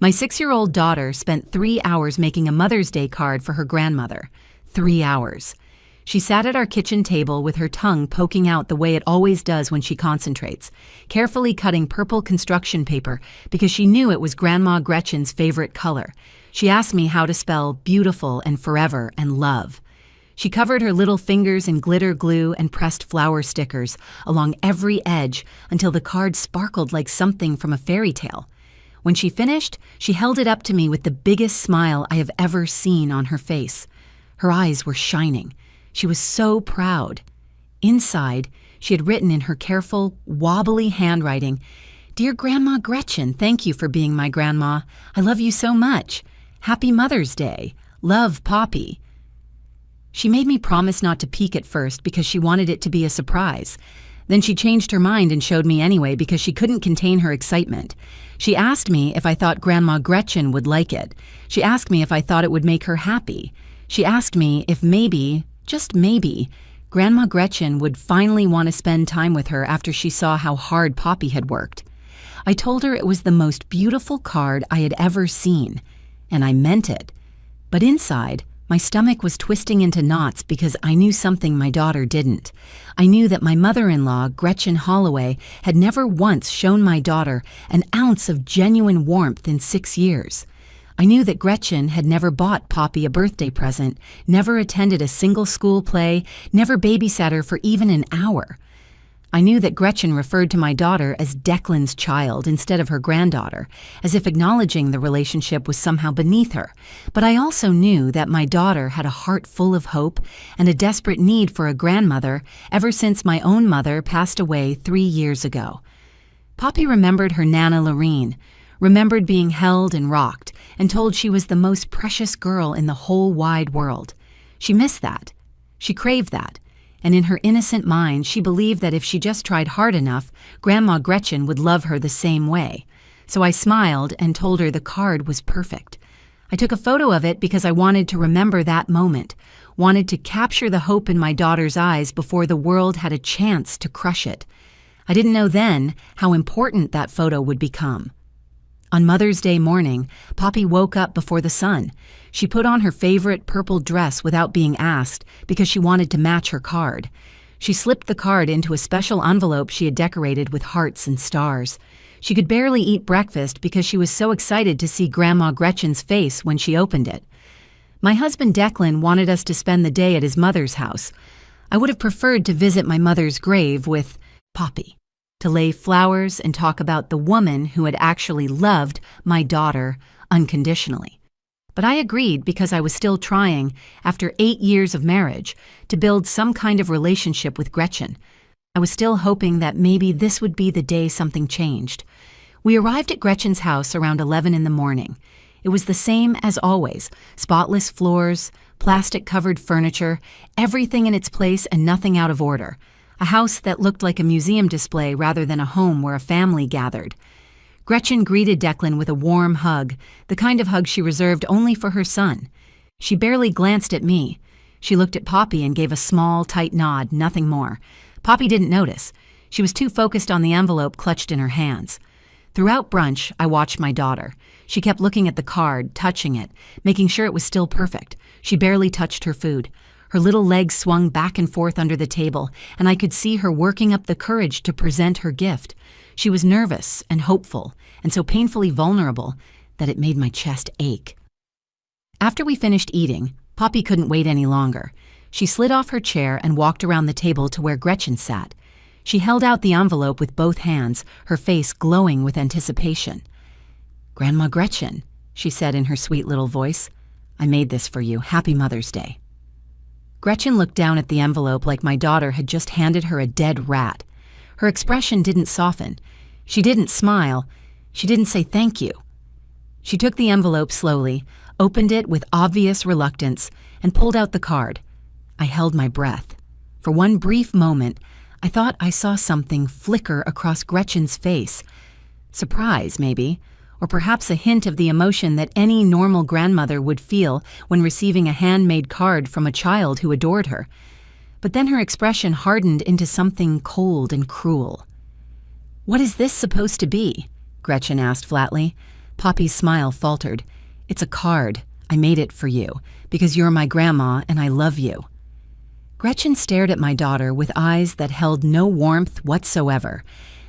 My 6-year-old daughter spent 3 hours making a Mother's Day card for her grandmother. 3 hours. She sat at our kitchen table with her tongue poking out the way it always does when she concentrates, carefully cutting purple construction paper because she knew it was Grandma Gretchen's favorite color. She asked me how to spell beautiful and forever and love. She covered her little fingers in glitter glue and pressed flower stickers along every edge until the card sparkled like something from a fairy tale. When she finished, she held it up to me with the biggest smile I have ever seen on her face. Her eyes were shining. She was so proud. Inside, she had written in her careful, wobbly handwriting, "Dear Grandma Gretchen, thank you for being my grandma. I love you so much. Happy Mother's Day. Love, Poppy." She made me promise not to peek at first because she wanted it to be a surprise. Then she changed her mind and showed me anyway because she couldn't contain her excitement. She asked me if I thought Grandma Gretchen would like it. She asked me if I thought it would make her happy. She asked me if maybe, just maybe, Grandma Gretchen would finally want to spend time with her after she saw how hard Poppy had worked. I told her it was the most beautiful card I had ever seen, and I meant it. But inside, my stomach was twisting into knots because I knew something my daughter didn't. I knew that my mother-in-law, Gretchen Holloway, had never once shown my daughter an ounce of genuine warmth in 6 years. I knew that Gretchen had never bought Poppy a birthday present, never attended a single school play, never babysat her for even an hour. I knew that Gretchen referred to my daughter as Declan's child instead of her granddaughter, as if acknowledging the relationship was somehow beneath her. But I also knew that my daughter had a heart full of hope and a desperate need for a grandmother ever since my own mother passed away 3 years ago. Poppy remembered her Nana Lorene, remembered being held and rocked, and told she was the most precious girl in the whole wide world. She missed that. She craved that. And in her innocent mind, she believed that if she just tried hard enough, Grandma Gretchen would love her the same way. So I smiled and told her the card was perfect. I took a photo of it because I wanted to remember that moment, wanted to capture the hope in my daughter's eyes before the world had a chance to crush it. I didn't know then how important that photo would become. On Mother's Day morning, Poppy woke up before the sun. She put on her favorite purple dress without being asked because she wanted to match her card. She slipped the card into a special envelope she had decorated with hearts and stars. She could barely eat breakfast because she was so excited to see Grandma Gretchen's face when she opened it. My husband Declan wanted us to spend the day at his mother's house. I would have preferred to visit my mother's grave with Poppy, to lay flowers and talk about the woman who had actually loved my daughter unconditionally. But I agreed because I was still trying, after 8 years of marriage, to build some kind of relationship with Gretchen. I was still hoping that maybe this would be the day something changed. We arrived at Gretchen's house around 11 in the morning. It was the same as always, spotless floors, plastic-covered furniture, everything in its place and nothing out of order. A house that looked like a museum display rather than a home where a family gathered. Gretchen greeted Declan with a warm hug, the kind of hug she reserved only for her son. She barely glanced at me. She looked at Poppy and gave a small, tight nod, nothing more. Poppy didn't notice. She was too focused on the envelope clutched in her hands. Throughout brunch, I watched my daughter. She kept looking at the card, touching it, making sure it was still perfect. She barely touched her food. Her little legs swung back and forth under the table, and I could see her working up the courage to present her gift. She was nervous and hopeful, and so painfully vulnerable that it made my chest ache. After we finished eating, Poppy couldn't wait any longer. She slid off her chair and walked around the table to where Gretchen sat. She held out the envelope with both hands, her face glowing with anticipation. "Grandma Gretchen," she said in her sweet little voice, "I made this for you. Happy Mother's Day." Gretchen looked down at the envelope like my daughter had just handed her a dead rat. Her expression didn't soften. She didn't smile. She didn't say thank you. She took the envelope slowly, opened it with obvious reluctance, and pulled out the card. I held my breath. For one brief moment, I thought I saw something flicker across Gretchen's face. Surprise, maybe, or perhaps a hint of the emotion that any normal grandmother would feel when receiving a handmade card from a child who adored her. But then her expression hardened into something cold and cruel. "What is this supposed to be?" Gretchen asked flatly. Poppy's smile faltered. "It's a card. I made it for you, because you're my grandma and I love you." Gretchen stared at my daughter with eyes that held no warmth whatsoever.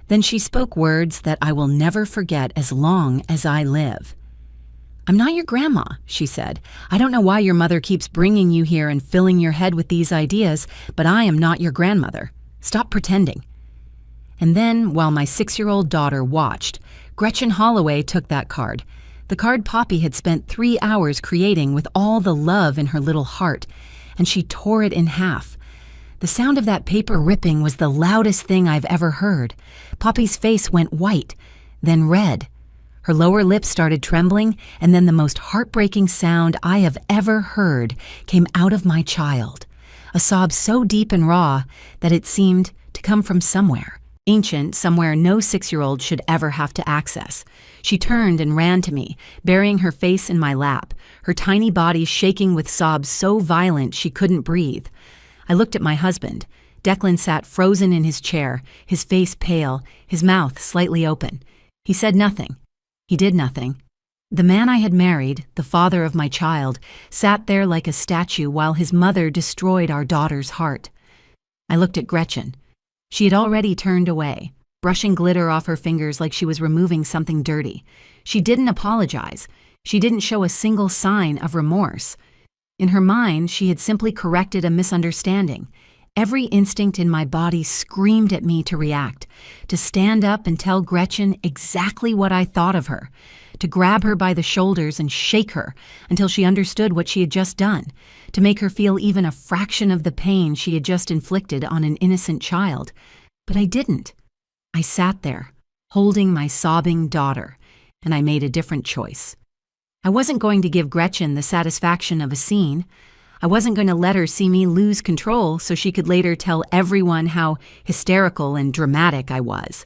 Then she spoke words that I will never forget as long as I live. "I'm not your grandma," she said. "I don't know why your mother keeps bringing you here and filling your head with these ideas, but I am not your grandmother. Stop pretending." And then, while my 6-year-old daughter watched, Gretchen Holloway took that card, the card Poppy had spent 3 hours creating with all the love in her little heart, and she tore it in half. The sound of that paper ripping was the loudest thing I've ever heard. Poppy's face went white, then red. Her lower lip started trembling, and then the most heartbreaking sound I have ever heard came out of my child. A sob so deep and raw that it seemed to come from somewhere, ancient, somewhere no 6-year-old should ever have to access. She turned and ran to me, burying her face in my lap, her tiny body shaking with sobs so violent she couldn't breathe. I looked at my husband. Declan sat frozen in his chair, his face pale, his mouth slightly open. He said nothing. He did nothing. The man I had married, the father of my child, sat there like a statue while his mother destroyed our daughter's heart. I looked at Gretchen. She had already turned away, brushing glitter off her fingers like she was removing something dirty. She didn't apologize. She didn't show a single sign of remorse. In her mind, she had simply corrected a misunderstanding. Every instinct in my body screamed at me to react, to stand up and tell Gretchen exactly what I thought of her, to grab her by the shoulders and shake her until she understood what she had just done, to make her feel even a fraction of the pain she had just inflicted on an innocent child. But I didn't. I sat there, holding my sobbing daughter, and I made a different choice. I wasn't going to give Gretchen the satisfaction of a scene. I wasn't going to let her see me lose control so she could later tell everyone how hysterical and dramatic I was.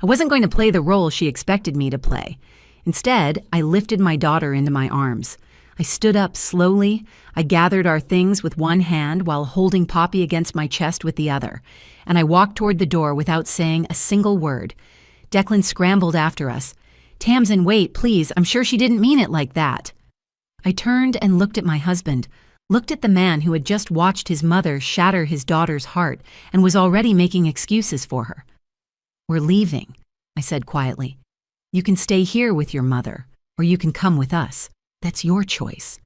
I wasn't going to play the role she expected me to play. Instead, I lifted my daughter into my arms. I stood up slowly. I gathered our things with one hand while holding Poppy against my chest with the other, and I walked toward the door without saying a single word. Declan scrambled after us. "Tamsin, wait, please. I'm sure she didn't mean it like that." I turned and looked at my husband, looked at the man who had just watched his mother shatter his daughter's heart and was already making excuses for her. "We're leaving," I said quietly. "You can stay here with your mother, or you can come with us. That's your choice."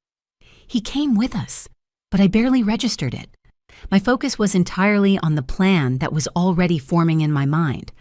He came with us, but I barely registered it. My focus was entirely on the plan that was already forming in my mind.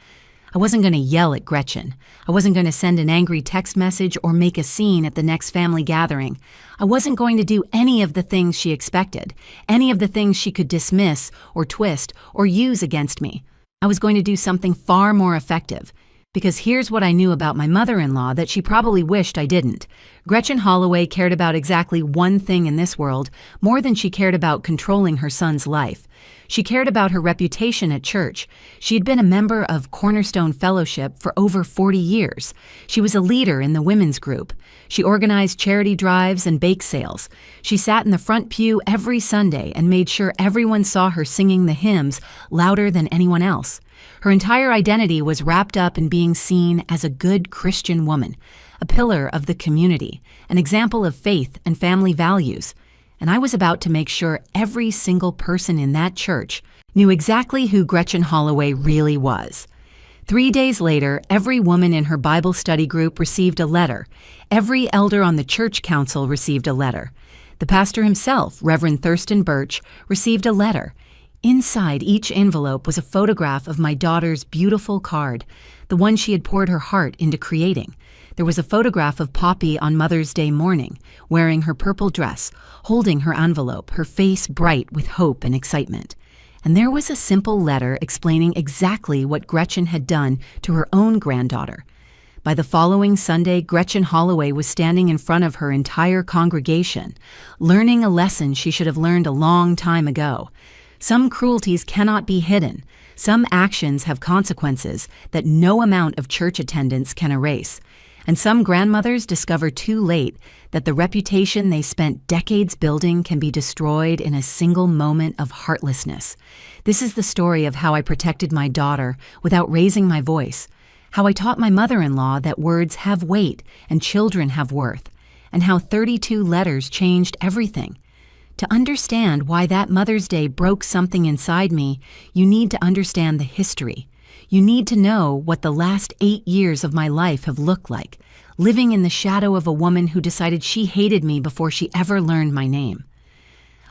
I wasn't going to yell at Gretchen. I wasn't going to send an angry text message or make a scene at the next family gathering. I wasn't going to do any of the things she expected, any of the things she could dismiss or twist or use against me. I was going to do something far more effective. Because here's what I knew about my mother-in-law that she probably wished I didn't. Gretchen Holloway cared about exactly one thing in this world more than she cared about controlling her son's life. She cared about her reputation at church. She had been a member of Cornerstone Fellowship for over 40 years. She was a leader in the women's group. She organized charity drives and bake sales. She sat in the front pew every Sunday and made sure everyone saw her singing the hymns louder than anyone else. Her entire identity was wrapped up in being seen as a good Christian woman, a pillar of the community, an example of faith and family values. And I was about to make sure every single person in that church knew exactly who Gretchen Holloway really was. 3 days later, every woman in her Bible study group received a letter. Every elder on the church council received a letter. The pastor himself, Reverend Thurston Birch, received a letter. Inside each envelope was a photograph of my daughter's beautiful card, the one she had poured her heart into creating. There was a photograph of Poppy on Mother's Day morning, wearing her purple dress, holding her envelope, her face bright with hope and excitement. And there was a simple letter explaining exactly what Gretchen had done to her own granddaughter. By the following Sunday, Gretchen Holloway was standing in front of her entire congregation, learning a lesson she should have learned a long time ago. Some cruelties cannot be hidden. Some actions have consequences that no amount of church attendance can erase. And some grandmothers discover too late that the reputation they spent decades building can be destroyed in a single moment of heartlessness. This is the story of how I protected my daughter without raising my voice, how I taught my mother-in-law that words have weight and children have worth, and how 32 letters changed everything. To understand why that Mother's Day broke something inside me, you need to understand the history. You need to know what the last 8 years of my life have looked like, living in the shadow of a woman who decided she hated me before she ever learned my name.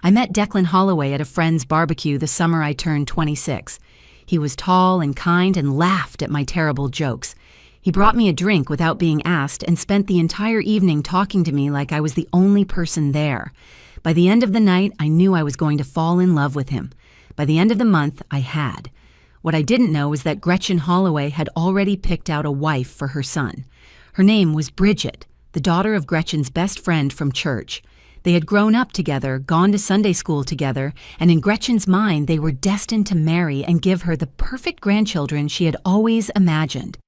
I met Declan Holloway at a friend's barbecue the summer I turned 26. He was tall and kind and laughed at my terrible jokes. He brought me a drink without being asked and spent the entire evening talking to me like I was the only person there. By the end of the night, I knew I was going to fall in love with him. By the end of the month, I had. What I didn't know was that Gretchen Holloway had already picked out a wife for her son. Her name was Bridget, the daughter of Gretchen's best friend from church. They had grown up together, gone to Sunday school together, and in Gretchen's mind, they were destined to marry and give her the perfect grandchildren she had always imagined.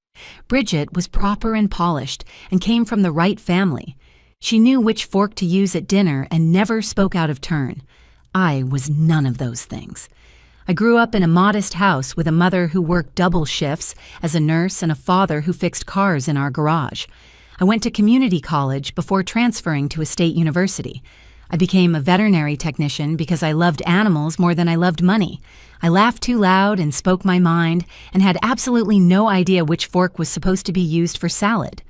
Bridget was proper and polished and came from the right family. She knew which fork to use at dinner and never spoke out of turn. I was none of those things. I grew up in a modest house with a mother who worked double shifts as a nurse and a father who fixed cars in our garage. I went to community college before transferring to a state university. I became a veterinary technician because I loved animals more than I loved money. I laughed too loud and spoke my mind and had absolutely no idea which fork was supposed to be used for salad.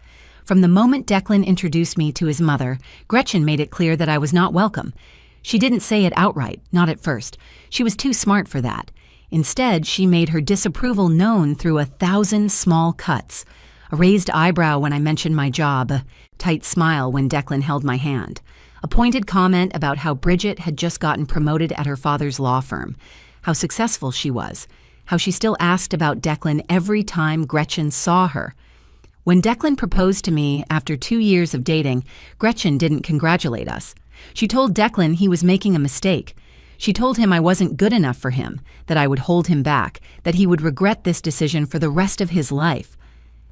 From the moment Declan introduced me to his mother, Gretchen made it clear that I was not welcome. She didn't say it outright, not at first. She was too smart for that. Instead, she made her disapproval known through 1,000 small cuts. A raised eyebrow when I mentioned my job, a tight smile when Declan held my hand. A pointed comment about how Bridget had just gotten promoted at her father's law firm, how successful she was, how she still asked about Declan every time Gretchen saw her. When Declan proposed to me after 2 years of dating, Gretchen didn't congratulate us. She told Declan he was making a mistake. She told him I wasn't good enough for him, that I would hold him back, that he would regret this decision for the rest of his life.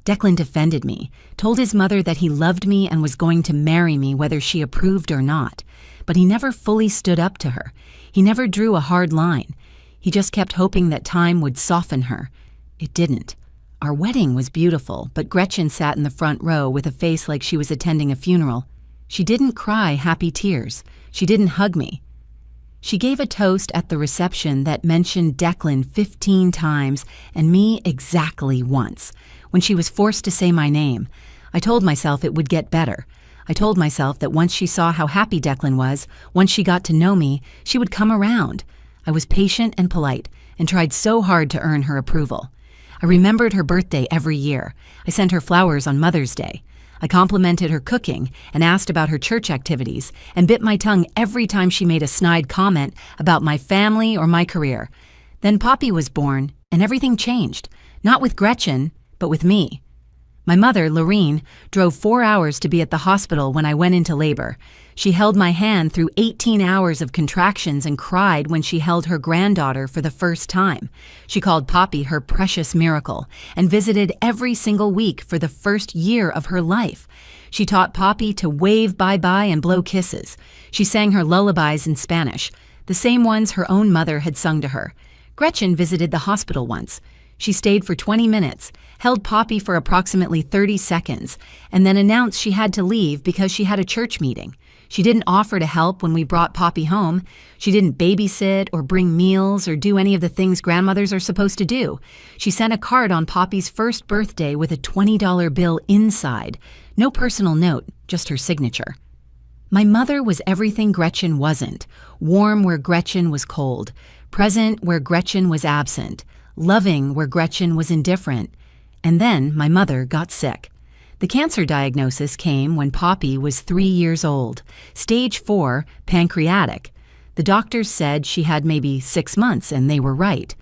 Declan defended me, told his mother that he loved me and was going to marry me whether she approved or not. But he never fully stood up to her. He never drew a hard line. He just kept hoping that time would soften her. It didn't. Our wedding was beautiful, but Gretchen sat in the front row with a face like she was attending a funeral. She didn't cry happy tears. She didn't hug me. She gave a toast at the reception that mentioned Declan 15 times and me exactly once. When she was forced to say my name, I told myself it would get better. I told myself that once she saw how happy Declan was, once she got to know me, she would come around. I was patient and polite and tried so hard to earn her approval. I remembered her birthday every year. I sent her flowers on Mother's Day. I complimented her cooking and asked about her church activities and bit my tongue every time she made a snide comment about my family or my career. Then Poppy was born and everything changed, not with Gretchen, but with me. My mother, Lorene, drove 4 hours to be at the hospital when I went into labor. She held my hand through 18 hours of contractions and cried when she held her granddaughter for the first time. She called Poppy her precious miracle and visited every single week for the first year of her life. She taught Poppy to wave bye-bye and blow kisses. She sang her lullabies in Spanish, the same ones her own mother had sung to her. Gretchen visited the hospital once. She stayed for 20 minutes, held Poppy for approximately 30 seconds, and then announced she had to leave because she had a church meeting. She didn't offer to help when we brought Poppy home. She didn't babysit or bring meals or do any of the things grandmothers are supposed to do. She sent a card on Poppy's first birthday with a $20 bill inside. No personal note, just her signature. My mother was everything Gretchen wasn't. Warm where Gretchen was cold. Present where Gretchen was absent. Loving where Gretchen was indifferent. And then my mother got sick. The cancer diagnosis came when Poppy was 3 years old, stage 4, pancreatic. The doctors said she had maybe 6 months, and they were right.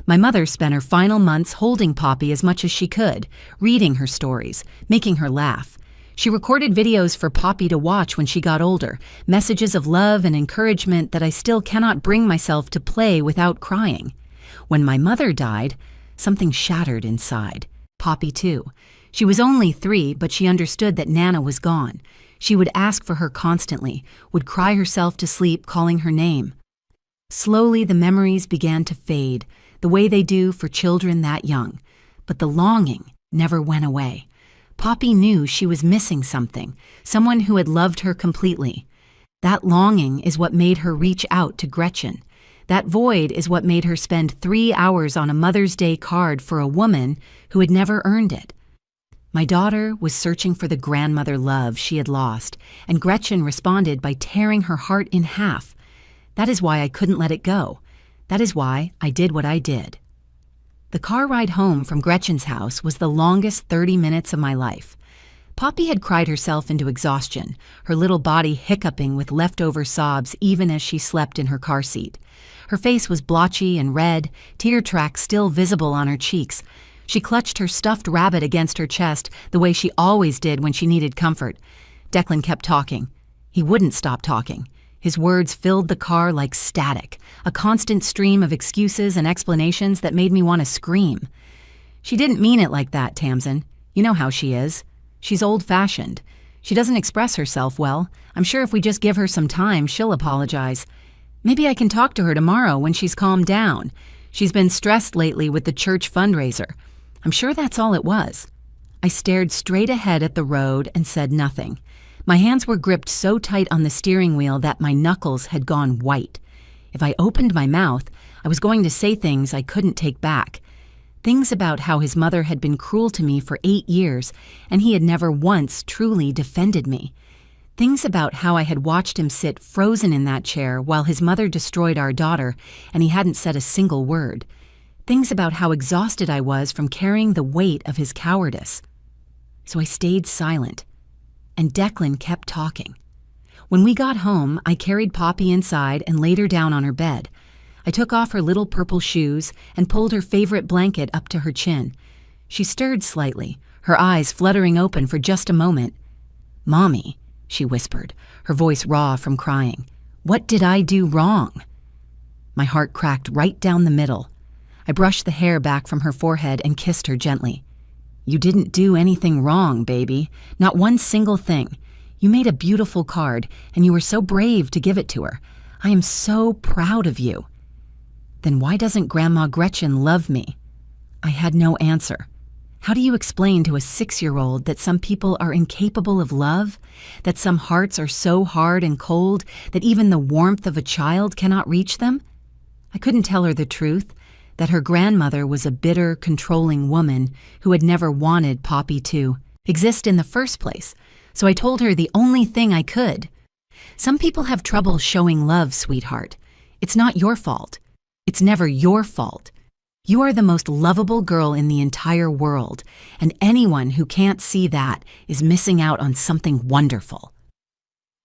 My mother spent her final months holding Poppy as much as she could, reading her stories, making her laugh. She recorded videos for Poppy to watch when she got older, messages of love and encouragement that I still cannot bring myself to play without crying. When my mother died, something shattered inside. Poppy, too. She was only 3, but she understood that Nana was gone. She would ask for her constantly, would cry herself to sleep calling her name. Slowly, the memories began to fade, the way they do for children that young. But the longing never went away. Poppy knew she was missing something, someone who had loved her completely. That longing is what made her reach out to Gretchen. That void is what made her spend 3 hours on a Mother's Day card for a woman who had never earned it. My daughter was searching for the grandmother love she had lost, and Gretchen responded by tearing her heart in half. That is why I couldn't let it go. That is why I did what I did. The car ride home from Gretchen's house was the longest 30 minutes of my life. Poppy had cried herself into exhaustion, her little body hiccuping with leftover sobs even as she slept in her car seat. Her face was blotchy and red, tear tracks still visible on her cheeks. She clutched her stuffed rabbit against her chest the way she always did when she needed comfort. Declan kept talking. He wouldn't stop talking. His words filled the car like static, a constant stream of excuses and explanations that made me want to scream. She didn't mean it like that, Tamsin. You know how she is. She's old-fashioned. She doesn't express herself well. I'm sure if we just give her some time, she'll apologize. Maybe I can talk to her tomorrow when she's calmed down. She's been stressed lately with the church fundraiser. I'm sure that's all it was. I stared straight ahead at the road and said nothing. My hands were gripped so tight on the steering wheel that my knuckles had gone white. If I opened my mouth, I was going to say things I couldn't take back. Things about how his mother had been cruel to me for 8 years, and he had never once truly defended me. Things about how I had watched him sit frozen in that chair while his mother destroyed our daughter, and he hadn't said a single word. Things about how exhausted I was from carrying the weight of his cowardice. So I stayed silent. And Declan kept talking. When we got home, I carried Poppy inside and laid her down on her bed. I took off her little purple shoes and pulled her favorite blanket up to her chin. She stirred slightly, her eyes fluttering open for just a moment. "Mommy," she whispered, her voice raw from crying. "What did I do wrong?" My heart cracked right down the middle. I brushed the hair back from her forehead and kissed her gently. "You didn't do anything wrong, baby. Not one single thing. You made a beautiful card, and you were so brave to give it to her. I am so proud of you." "Then why doesn't Grandma Gretchen love me?" I had no answer. How do you explain to a 6-year-old that some people are incapable of love? That some hearts are so hard and cold that even the warmth of a child cannot reach them? I couldn't tell her the truth. That her grandmother was a bitter, controlling woman who had never wanted Poppy to exist in the first place, so I told her the only thing I could. "Some people have trouble showing love, sweetheart. It's not your fault. It's never your fault. You are the most lovable girl in the entire world, and anyone who can't see that is missing out on something wonderful."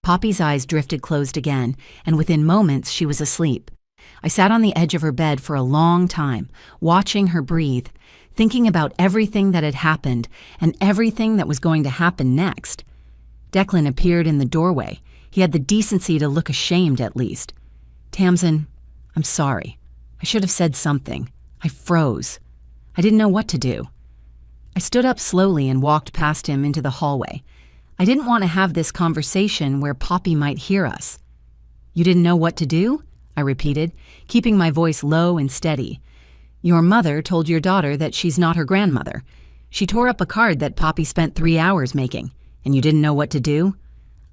Poppy's eyes drifted closed again, and within moments she was asleep. I sat on the edge of her bed for a long time, watching her breathe, thinking about everything that had happened and everything that was going to happen next. Declan appeared in the doorway. He had the decency to look ashamed, at least. "Tamsin, I'm sorry. I should have said something. I froze. I didn't know what to do." I stood up slowly and walked past him into the hallway. I didn't want to have this conversation where Poppy might hear us. "You didn't know what to do?" I repeated, keeping my voice low and steady. "Your mother told your daughter that she's not her grandmother. She tore up a card that Poppy spent 3 hours making, and you didn't know what to do?"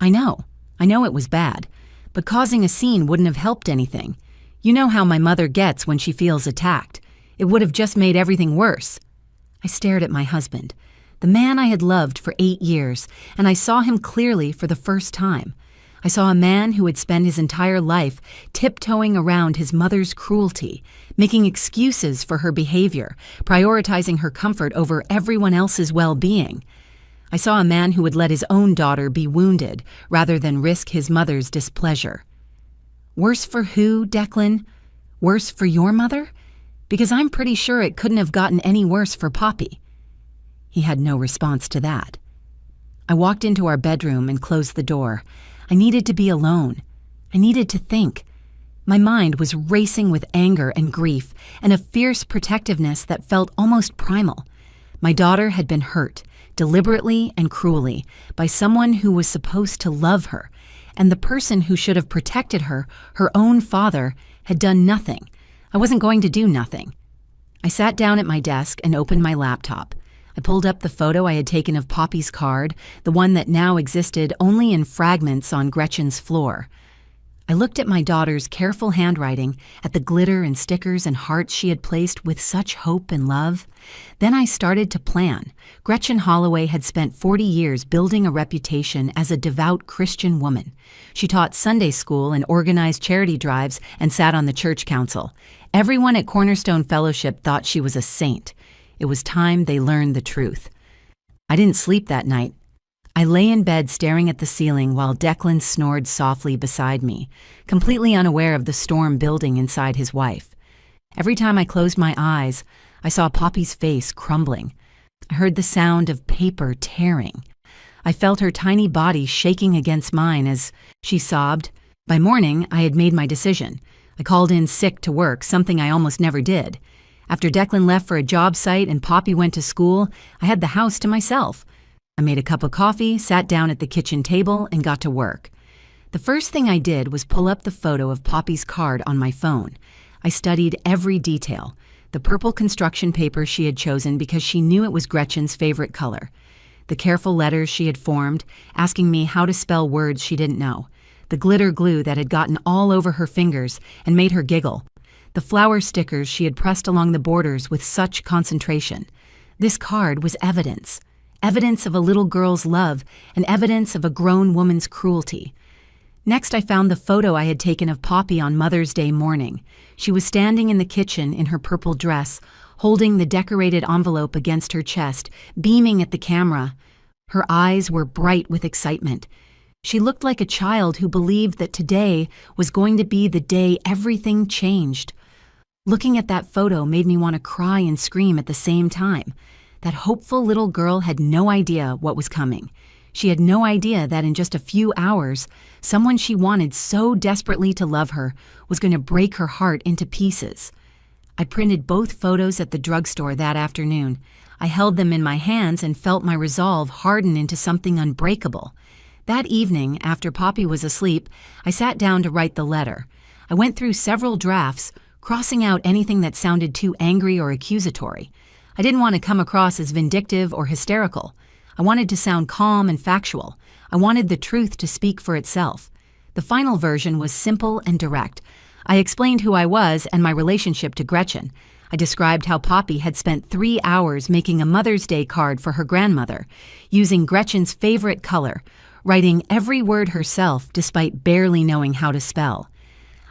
I know it was bad, but causing a scene wouldn't have helped anything. You know how my mother gets when she feels attacked. It would have just made everything worse." I stared at my husband, the man I had loved for 8 years, and I saw him clearly for the first time. I saw a man who would spend his entire life tiptoeing around his mother's cruelty, making excuses for her behavior, prioritizing her comfort over everyone else's well-being. I saw a man who would let his own daughter be wounded rather than risk his mother's displeasure. Worse for who, Declan? Worse for your mother? Because I'm pretty sure it couldn't have gotten any worse for Poppy. He had no response to that. I walked into our bedroom and closed the door. I needed to be alone. I needed to think. My mind was racing with anger and grief and a fierce protectiveness that felt almost primal. My daughter had been hurt, deliberately and cruelly, by someone who was supposed to love her, and the person who should have protected her, her own father, had done nothing. I wasn't going to do nothing. I sat down at my desk and opened my laptop. I pulled up the photo I had taken of Poppy's card, the one that now existed only in fragments on Gretchen's floor. I looked at my daughter's careful handwriting, at the glitter and stickers and hearts she had placed with such hope and love. Then I started to plan. Gretchen Holloway had spent 40 years building a reputation as a devout Christian woman. She taught Sunday school and organized charity drives and sat on the church council. Everyone at Cornerstone Fellowship thought she was a saint. It was time they learned the truth. I didn't sleep that night. I lay in bed staring at the ceiling while Declan snored softly beside me, completely unaware of the storm building inside his wife. Every time I closed my eyes, I saw Poppy's face crumbling. I heard the sound of paper tearing. I felt her tiny body shaking against mine as she sobbed. By morning, I had made my decision. I called in sick to work, something I almost never did. After Declan left for a job site and Poppy went to school, I had the house to myself. I made a cup of coffee, sat down at the kitchen table, and got to work. The first thing I did was pull up the photo of Poppy's card on my phone. I studied every detail. The purple construction paper she had chosen because she knew it was Gretchen's favorite color. The careful letters she had formed, asking me how to spell words she didn't know. The glitter glue that had gotten all over her fingers and made her giggle. The flower stickers she had pressed along the borders with such concentration. This card was evidence. Evidence of a little girl's love and evidence of a grown woman's cruelty. Next, I found the photo I had taken of Poppy on Mother's Day morning. She was standing in the kitchen in her purple dress, holding the decorated envelope against her chest, beaming at the camera. Her eyes were bright with excitement. She looked like a child who believed that today was going to be the day everything changed. Looking at that photo made me want to cry and scream at the same time. That hopeful little girl had no idea what was coming. She had no idea that in just a few hours, someone she wanted so desperately to love her was going to break her heart into pieces. I printed both photos at the drugstore that afternoon. I held them in my hands and felt my resolve harden into something unbreakable. That evening, after Poppy was asleep, I sat down to write the letter. I went through several drafts, crossing out anything that sounded too angry or accusatory. I didn't want to come across as vindictive or hysterical. I wanted to sound calm and factual. I wanted the truth to speak for itself. The final version was simple and direct. I explained who I was and my relationship to Gretchen. I described how Poppy had spent 3 hours making a Mother's Day card for her grandmother, using Gretchen's favorite color, writing every word herself despite barely knowing how to spell.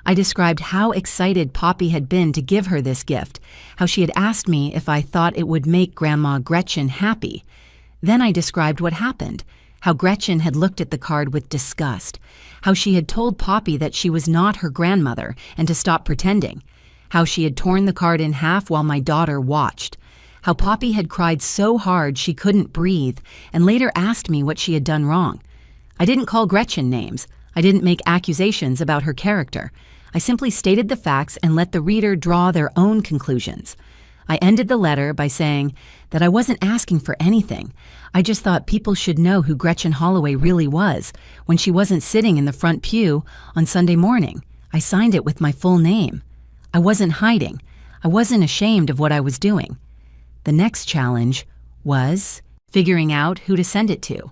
I described how excited Poppy had been to give her this gift, how she had asked me if I thought it would make Grandma Gretchen happy. Then I described what happened, how Gretchen had looked at the card with disgust, how she had told Poppy that she was not her grandmother and to stop pretending, how she had torn the card in half while my daughter watched, how Poppy had cried so hard she couldn't breathe and later asked me what she had done wrong. I didn't call Gretchen names. I didn't make accusations about her character. I simply stated the facts and let the reader draw their own conclusions. I ended the letter by saying that I wasn't asking for anything. I just thought people should know who Gretchen Holloway really was when she wasn't sitting in the front pew on Sunday morning. I signed it with my full name. I wasn't hiding. I wasn't ashamed of what I was doing. The next challenge was figuring out who to send it to.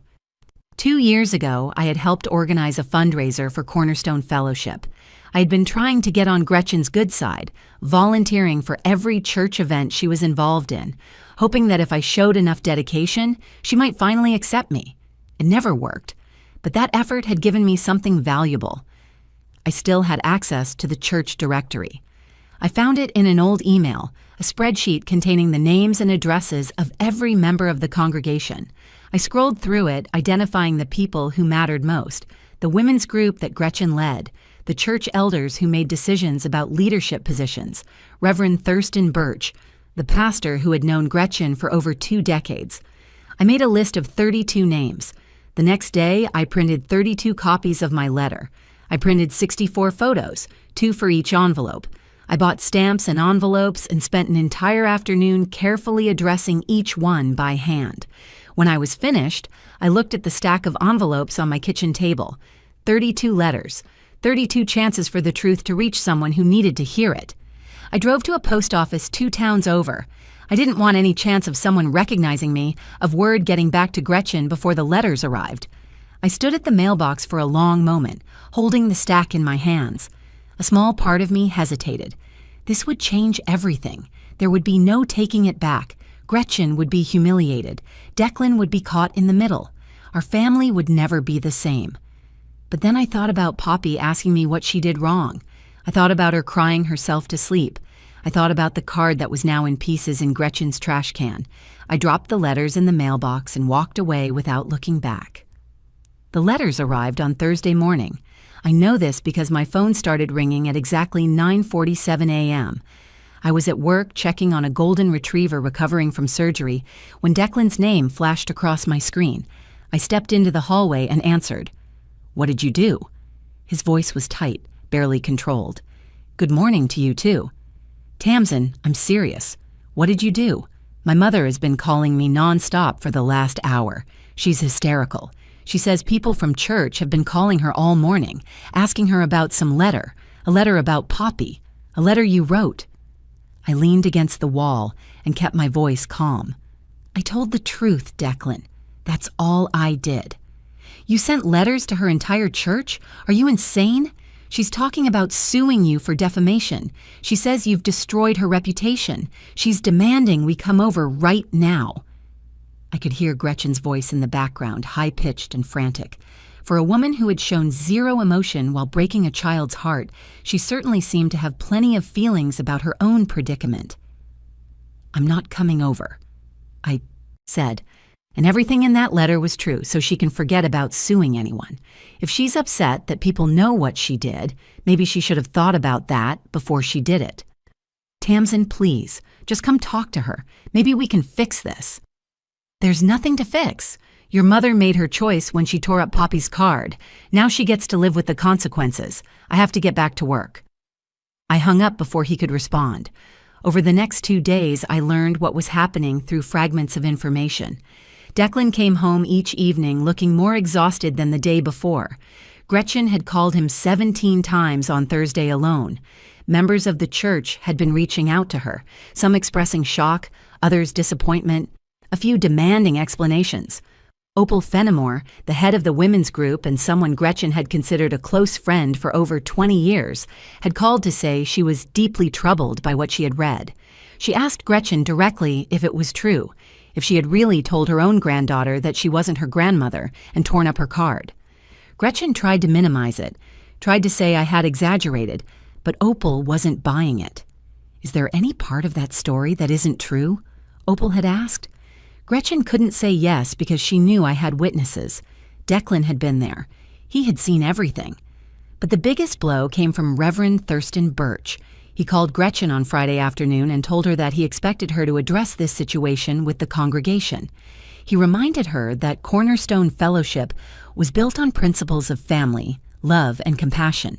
2 years ago, I had helped organize a fundraiser for Cornerstone Fellowship. I had been trying to get on Gretchen's good side, volunteering for every church event she was involved in, hoping that if I showed enough dedication, she might finally accept me. It never worked, but that effort had given me something valuable. I still had access to the church directory. I found it in an old email, a spreadsheet containing the names and addresses of every member of the congregation. I scrolled through it, identifying the people who mattered most, the women's group that Gretchen led, the church elders who made decisions about leadership positions, Reverend Thurston Birch, the pastor who had known Gretchen for over 2 decades. I made a list of 32 names. The next day, I printed 32 copies of my letter. I printed 64 photos, 2 for each envelope. I bought stamps and envelopes and spent an entire afternoon carefully addressing each one by hand. When I was finished, I looked at the stack of envelopes on my kitchen table. 32 letters. 32 chances for the truth to reach someone who needed to hear it. I drove to a post office 2 towns over. I didn't want any chance of someone recognizing me, of word getting back to Gretchen before the letters arrived. I stood at the mailbox for a long moment, holding the stack in my hands. A small part of me hesitated. This would change everything. There would be no taking it back. Gretchen would be humiliated. Declan would be caught in the middle. Our family would never be the same. But then I thought about Poppy asking me what she did wrong. I thought about her crying herself to sleep. I thought about the card that was now in pieces in Gretchen's trash can. I dropped the letters in the mailbox and walked away without looking back. The letters arrived on Thursday morning. I know this because my phone started ringing at exactly 9:47 a.m. I was at work checking on a golden retriever recovering from surgery when Declan's name flashed across my screen. I stepped into the hallway and answered. "What did you do?" His voice was tight, barely controlled. "Good morning to you, too." "Tamsin, I'm serious. What did you do? My mother has been calling me nonstop for the last hour. She's hysterical. She says people from church have been calling her all morning, asking her about some letter, a letter about Poppy, a letter you wrote." I leaned against the wall and kept my voice calm. "I told the truth, Declan. That's all I did." "You sent letters to her entire church? Are you insane? She's talking about suing you for defamation. She says you've destroyed her reputation. She's demanding we come over right now." I could hear Gretchen's voice in the background, high-pitched and frantic. For a woman who had shown zero emotion while breaking a child's heart, she certainly seemed to have plenty of feelings about her own predicament. "I'm not coming over," I said. And everything in that letter was true, so she can forget about suing anyone. If she's upset that people know what she did, maybe she should have thought about that before she did it. "Tamsin, please, just come talk to her. Maybe we can fix this." "There's nothing to fix. Your mother made her choice when she tore up Poppy's card. Now she gets to live with the consequences. I have to get back to work." I hung up before he could respond. Over the next 2 days, I learned what was happening through fragments of information. Declan came home each evening looking more exhausted than the day before. Gretchen had called him 17 times on Thursday alone. Members of the church had been reaching out to her, some expressing shock, others disappointment, a few demanding explanations. Opal Fenimore, the head of the women's group and someone Gretchen had considered a close friend for over 20 years, had called to say she was deeply troubled by what she had read. She asked Gretchen directly if it was true, if she had really told her own granddaughter that she wasn't her grandmother and torn up her card. Gretchen tried to minimize it, tried to say I had exaggerated, but Opal wasn't buying it. "Is there any part of that story that isn't true?" Opal had asked. Gretchen couldn't say yes because she knew I had witnesses. Declan had been there. He had seen everything. But the biggest blow came from Reverend Thurston Birch. He called Gretchen on Friday afternoon and told her that he expected her to address this situation with the congregation. He reminded her that Cornerstone Fellowship was built on principles of family, love, and compassion.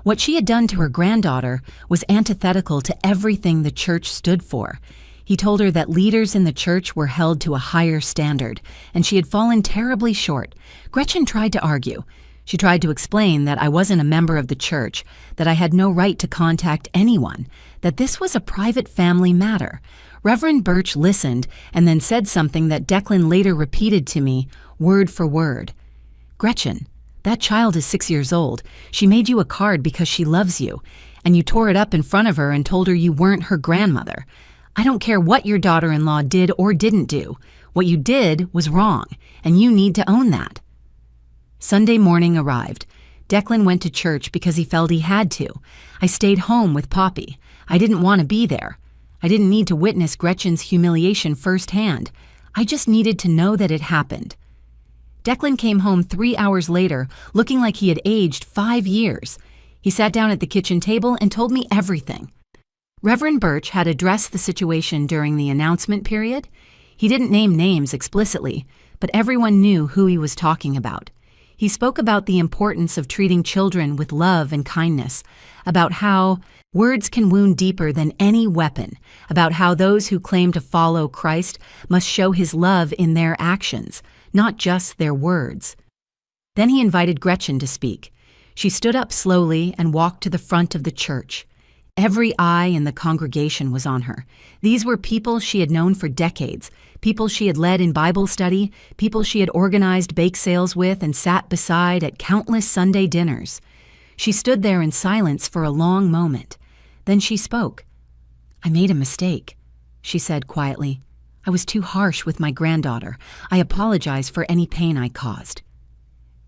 What she had done to her granddaughter was antithetical to everything the church stood for. He told her that leaders in the church were held to a higher standard, and she had fallen terribly short. Gretchen tried to argue. She tried to explain that I wasn't a member of the church, that I had no right to contact anyone, that this was a private family matter. Reverend Birch listened and then said something that Declan later repeated to me, word for word. "Gretchen, that child is 6 years old. She made you a card because she loves you, and you tore it up in front of her and told her you weren't her grandmother. I don't care what your daughter-in-law did or didn't do. What you did was wrong, and you need to own that." Sunday morning arrived. Declan went to church because he felt he had to. I stayed home with Poppy. I didn't want to be there. I didn't need to witness Gretchen's humiliation firsthand. I just needed to know that it happened. Declan came home 3 hours later, looking like he had aged 5 years. He sat down at the kitchen table and told me everything. Reverend Birch had addressed the situation during the announcement period. He didn't name names explicitly, but everyone knew who he was talking about. He spoke about the importance of treating children with love and kindness, about how words can wound deeper than any weapon, about how those who claim to follow Christ must show his love in their actions, not just their words. Then he invited Gretchen to speak. She stood up slowly and walked to the front of the church. Every eye in the congregation was on her. These were people she had known for decades, people she had led in Bible study, people she had organized bake sales with and sat beside at countless Sunday dinners. She stood there in silence for a long moment. Then she spoke. "I made a mistake," she said quietly. "I was too harsh with my granddaughter. I apologize for any pain I caused."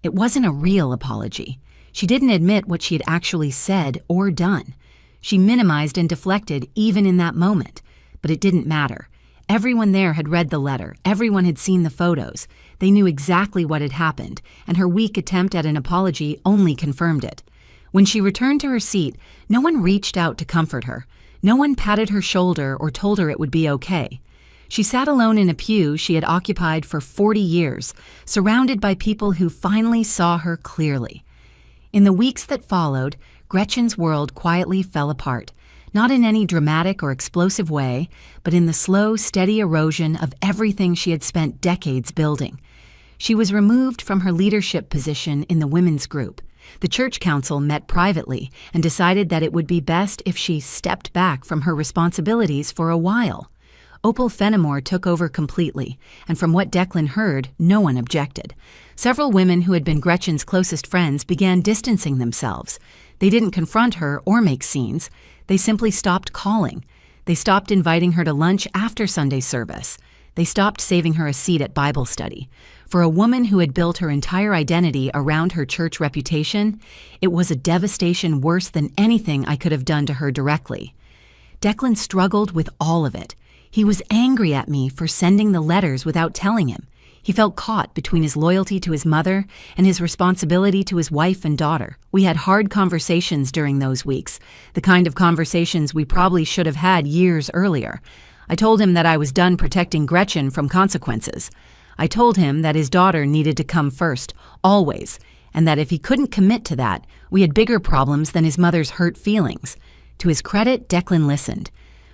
It wasn't a real apology. She didn't admit what she had actually said or done. She minimized and deflected even in that moment, but it didn't matter. Everyone there had read the letter. Everyone had seen the photos. They knew exactly what had happened, and her weak attempt at an apology only confirmed it. When she returned to her seat, no one reached out to comfort her. No one patted her shoulder or told her it would be okay. She sat alone in a pew she had occupied for 40 years, surrounded by people who finally saw her clearly. In the weeks that followed, Gretchen's world quietly fell apart, not in any dramatic or explosive way, but in the slow, steady erosion of everything she had spent decades building. She was removed from her leadership position in the women's group. The church council met privately and decided that it would be best if she stepped back from her responsibilities for a while. Opal Fenimore took over completely, and from what Declan heard, no one objected. Several women who had been Gretchen's closest friends began distancing themselves. They didn't confront her or make scenes. They simply stopped calling. They stopped inviting her to lunch after Sunday service. They stopped saving her a seat at Bible study. For a woman who had built her entire identity around her church reputation, it was a devastation worse than anything I could have done to her directly. Declan struggled with all of it. He was angry at me for sending the letters without telling him. He felt caught between his loyalty to his mother and his responsibility to his wife and daughter. We had hard conversations during those weeks, the kind of conversations we probably should have had years earlier. I told him that I was done protecting Gretchen from consequences. I told him that his daughter needed to come first, always, and that if he couldn't commit to that, we had bigger problems than his mother's hurt feelings. To his credit, Declan listened.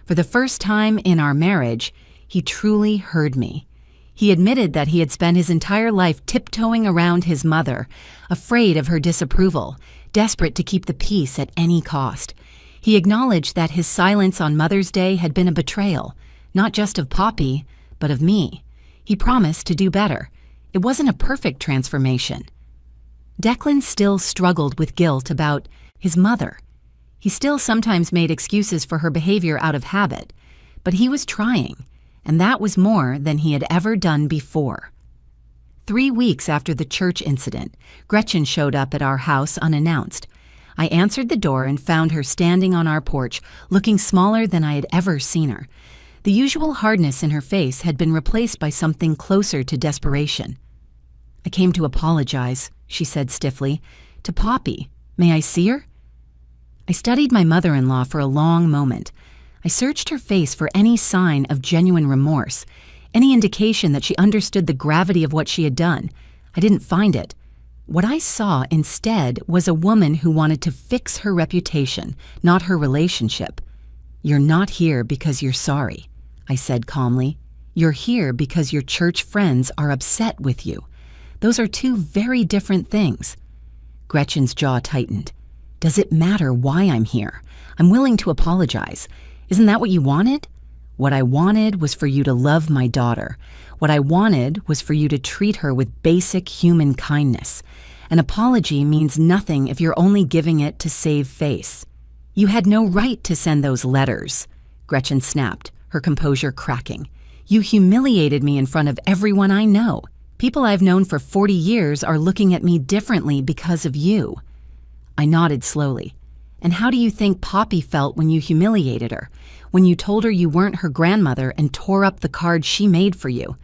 For the first time in our marriage, he truly heard me. He admitted that he had spent his entire life tiptoeing around his mother, afraid of her disapproval, desperate to keep the peace at any cost. He acknowledged that his silence on Mother's Day had been a betrayal, not just of Poppy, but of me. He promised to do better. It wasn't a perfect transformation. Declan still struggled with guilt about his mother. He still sometimes made excuses for her behavior out of habit, but he was trying, and that was more than he had ever done before. 3 weeks after the church incident, Gretchen showed up at our house unannounced. I answered the door and found her standing on our porch, looking smaller than I had ever seen her. The usual hardness in her face had been replaced by something closer to desperation. "I came to apologize," she said stiffly. "To Poppy. May I see her?" I studied my mother-in-law for a long moment. I searched her face for any sign of genuine remorse, any indication that she understood the gravity of what she had done. I didn't find it. What I saw instead was a woman who wanted to fix her reputation, not her relationship. "You're not here because you're sorry," I said calmly. "You're here because your church friends are upset with you. Those are two very different things." Gretchen's jaw tightened. "Does it matter why I'm here? I'm willing to apologize. Isn't that what you wanted?" "What I wanted was for you to love my daughter. What I wanted was for you to treat her with basic human kindness. An apology means nothing if you're only giving it to save face." "You had no right to send those letters," Gretchen snapped, her composure cracking. "You humiliated me in front of everyone I know. People I've known for 40 years are looking at me differently because of you." I nodded slowly. "And how do you think Poppy felt when you humiliated her? When you told her you weren't her grandmother and tore up the card she made for you?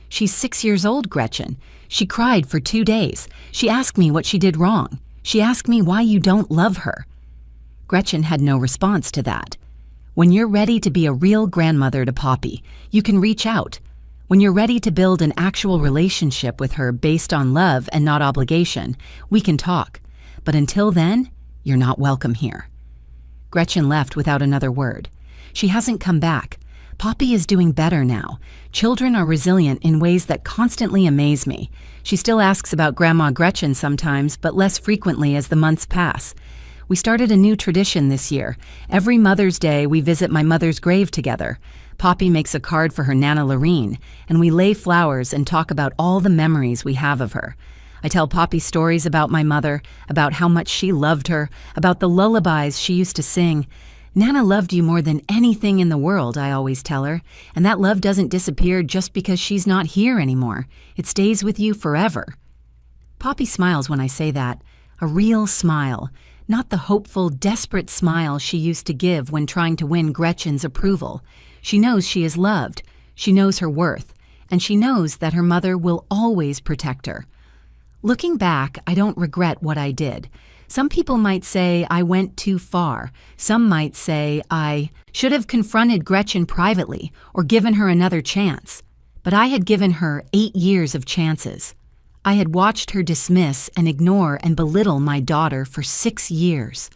She's 6 years old, Gretchen. She cried for 2 days. She asked me what she did wrong. She asked me why you don't love her." Gretchen had no response to that. "When you're ready to be a real grandmother to Poppy, you can reach out. When you're ready to build an actual relationship with her based on love and not obligation, we can talk. But until then, you're not welcome here." Gretchen left without another word. She hasn't come back. Poppy is doing better now. Children are resilient in ways that constantly amaze me. She still asks about Grandma Gretchen sometimes, but less frequently as the months pass. We started a new tradition this year. Every Mother's Day, we visit my mother's grave together. Poppy makes a card for her Nana Lorene, and we lay flowers and talk about all the memories we have of her. I tell Poppy stories about my mother, about how much she loved her, about the lullabies she used to sing. Nana loved you more than anything in the world, I always tell her, and that love doesn't disappear just because she's not here anymore. It stays with you forever. Poppy smiles when I say that, a real smile, not the hopeful, desperate smile she used to give when trying to win Gretchen's approval. She knows she is loved, she knows her worth, and she knows that her mother will always protect her. Looking back, I don't regret what I did. Some people might say I went too far. Some might say I should have confronted Gretchen privately or given her another chance. But I had given her 8 years of chances. I had watched her dismiss and ignore and belittle my daughter for 6 years.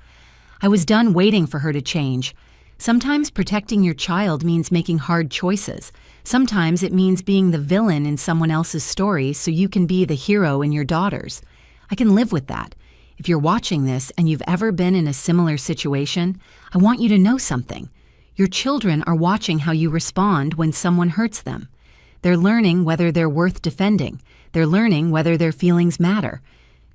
I was done waiting for her to change. Sometimes protecting your child means making hard choices. Sometimes it means being the villain in someone else's story so you can be the hero in your daughter's. I can live with that. If you're watching this and you've ever been in a similar situation, I want you to know something. Your children are watching how you respond when someone hurts them. They're learning whether they're worth defending. They're learning whether their feelings matter.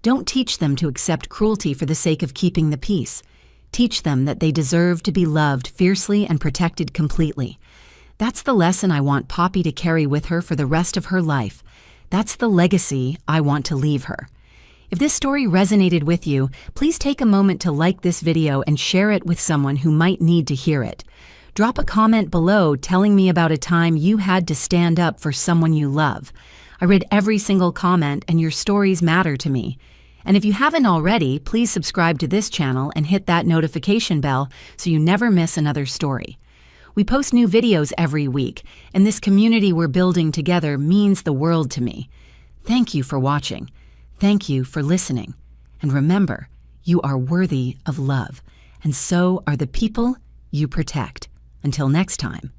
Don't teach them to accept cruelty for the sake of keeping the peace. Teach them that they deserve to be loved fiercely and protected completely. That's the lesson I want Poppy to carry with her for the rest of her life. That's the legacy I want to leave her. If this story resonated with you, please take a moment to like this video and share it with someone who might need to hear it. Drop a comment below telling me about a time you had to stand up for someone you love. I read every single comment, and your stories matter to me. And if you haven't already, please subscribe to this channel and hit that notification bell so you never miss another story. We post new videos every week, and this community we're building together means the world to me. Thank you for watching. Thank you for listening. And remember, you are worthy of love, and so are the people you protect. Until next time.